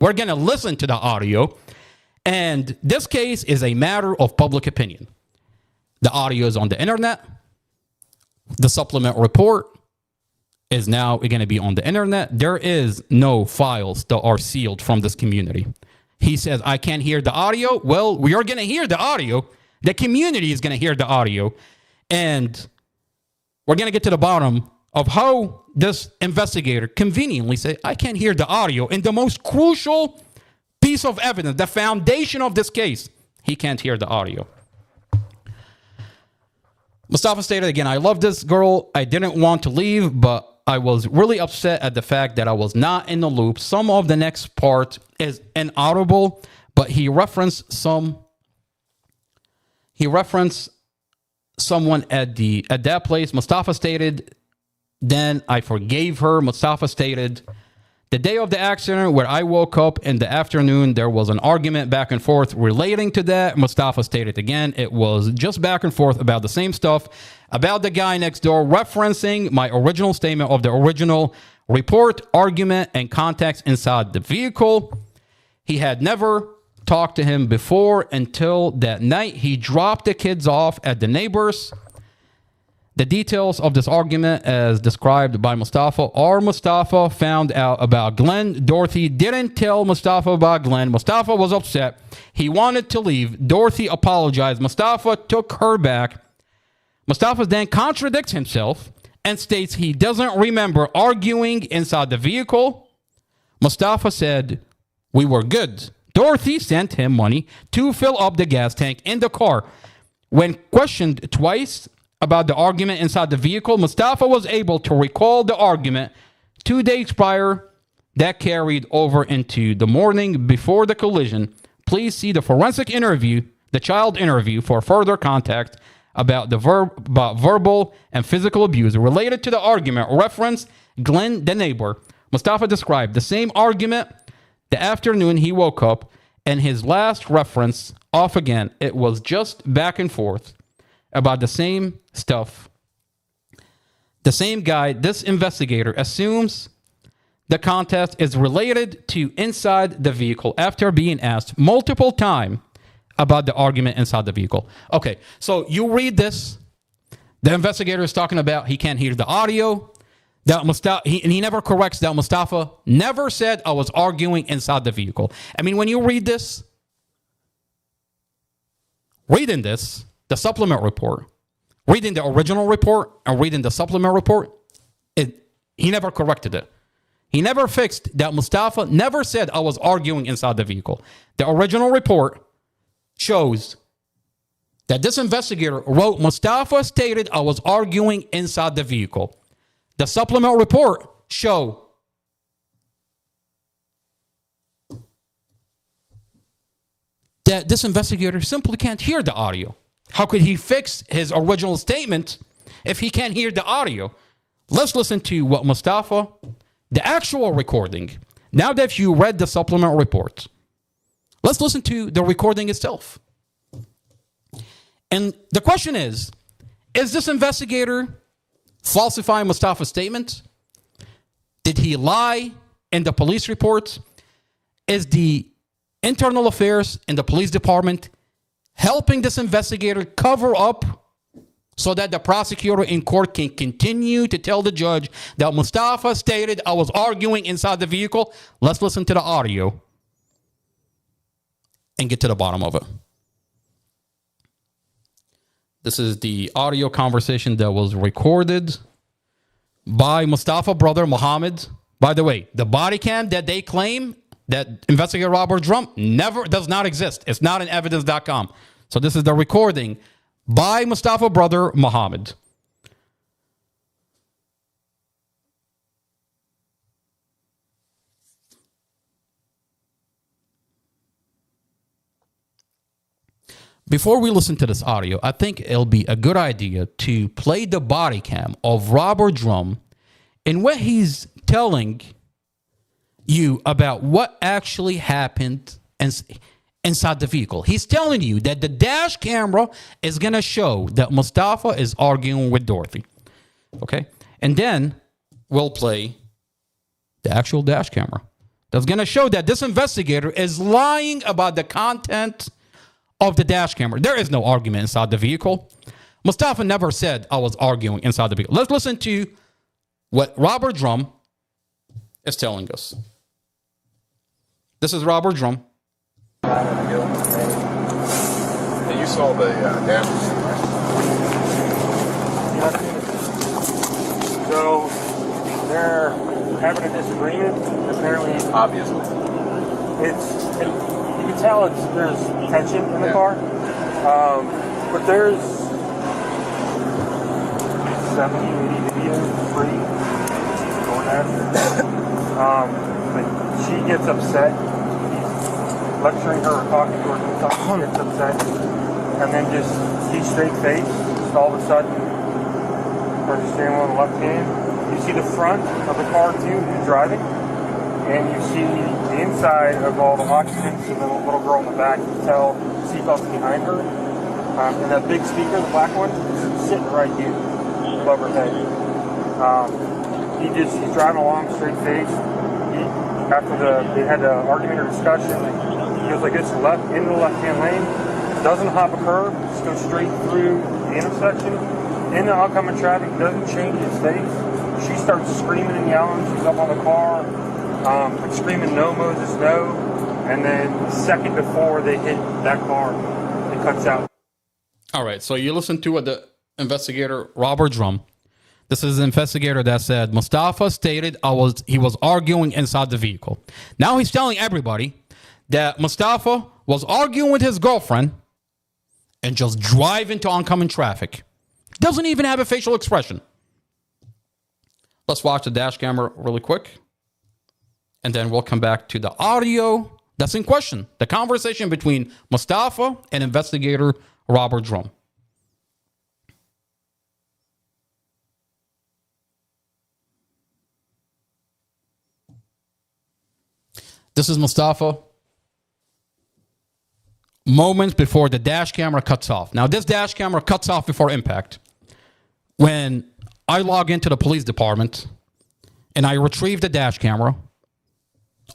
We're going to listen to the audio. And this case is a matter of public opinion. The audio is on the internet. The supplement report is now going to be on the internet. There is no files that are sealed from this community. He says, I can't hear the audio. Well, we are going to hear the audio. The community is going to hear the audio. And we're going to get to the bottom of how this investigator conveniently said, I can't hear the audio. And the most crucial piece of evidence, the foundation of this case, he can't hear the audio. Mustafa stated again, I love this girl. I didn't want to leave, but I was really upset at the fact that I was not in the loop. Some of the next part is inaudible, but he referenced someone at that place. Mustafa stated, then I forgave her. Mustafa stated, the day of the accident where I woke up in the afternoon, there was an argument back and forth relating to that. Mustafa stated again, it was just back and forth about the same stuff, about the guy next door, referencing my original statement of the original report, argument, and context inside the vehicle. He had never talked to him before until that night. He dropped the kids off at the neighbors. The details of this argument, as described by Mustafa, are Mustafa found out about Glenn. Dorothy didn't tell Mustafa about Glenn. Mustafa was upset. He wanted to leave. Dorothy apologized. Mustafa took her back. Mustafa then contradicts himself and states he doesn't remember arguing inside the vehicle. Mustafa said, we were good. Dorothy sent him money to fill up the gas tank in the car. When questioned twice about the argument inside the vehicle, Mustafa was able to recall the argument 2 days prior that carried over into the morning before the collision. Please see the forensic interview, the child interview, for further context about verbal and physical abuse related to the argument. Reference Glenn, the neighbor. Mustafa described the same argument the afternoon he woke up, and his last reference off again. It was just back and forth about the same stuff. The same guy, this investigator, assumes the contest is related to inside the vehicle after being asked multiple times about the argument inside the vehicle. Okay, so you read this. The investigator is talking about he can't hear the audio. That Mustafa, he never corrects that Mustafa never said I was arguing inside the vehicle. I mean, when you read this, reading this, the supplement report, reading the original report and reading the supplement report, he never corrected it. He never fixed that Mustafa never said I was arguing inside the vehicle. The original report shows that this investigator wrote, Mustafa stated I was arguing inside the vehicle. The supplement report show that this investigator simply can't hear the audio. How could he fix his original statement if he can't hear the audio? Let's listen to what Mustafa, the actual recording. Now that you read the supplement report, let's listen to the recording itself. And the question is this investigator falsifying Mustafa's statement? Did he lie in the police report? Is the internal affairs in the police department helping this investigator cover up so that the prosecutor in court can continue to tell the judge that Mustafa stated I was arguing inside the vehicle? Let's listen to the audio and get to the bottom of it. This is the audio conversation that was recorded by Mustafa brother Muhammad. By the way, the body cam that they claim that investigator Robert Drum does not exist. It's not in evidence.com. So this is the recording by Mustafa brother Muhammad. Before we listen to this audio, I think it'll be a good idea to play the body cam of Robert Drum and what he's telling you about what actually happened inside the vehicle. He's telling you that the dash camera is going to show that Mustafa is arguing with Dorothy. Okay? And then we'll play the actual dash camera. that's going to show that this investigator is lying about the content of the dash camera. There is no argument inside the vehicle. Mustafa never said I was arguing inside the vehicle. Let's listen to what Robert Drum is telling us. This is Robert Drum. And you saw the damage. So they're having a disagreement. Apparently, Obviously. you can tell there's tension in the car, but there's 70, 80 videos free going after. But she gets upset. He's lecturing her or talking to her. She gets upset, and then just see straight face. Just all of a sudden, her steering wheel on the left hand. You see the front of the car too, who's driving, and you see the inside of all the occupants and the little girl in the back. You can tell the seatbelt's behind her, and that big speaker, the black one, is sitting right here above her head. He's driving along straight face. After they had an argument or discussion, he goes like this, left into the left-hand lane, doesn't hop a curb, just goes straight through the intersection. In the oncoming traffic, doesn't change his face. She starts screaming and yelling. She's up on the car, screaming, "No, Moses, no!" And then the second before they hit that car, it cuts out. All right, so you listen to what the investigator, Robert Drum. This is the investigator that said Mustafa stated he was arguing inside the vehicle. Now he's telling everybody that Mustafa was arguing with his girlfriend and just drive into oncoming traffic. Doesn't even have a facial expression. Let's watch the dash camera really quick. And then we'll come back to the audio that's in question. The conversation between Mustafa and investigator Robert Drum. This is Mustafa. Moments before the dash camera cuts off. Now, this dash camera cuts off before impact. When I log into the police department and I retrieve the dash camera,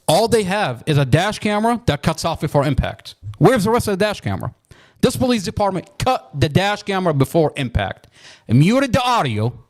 all they have is a dash camera that cuts off before impact. Where's the rest of the dash camera? This police department cut the dash camera before impact and muted the audio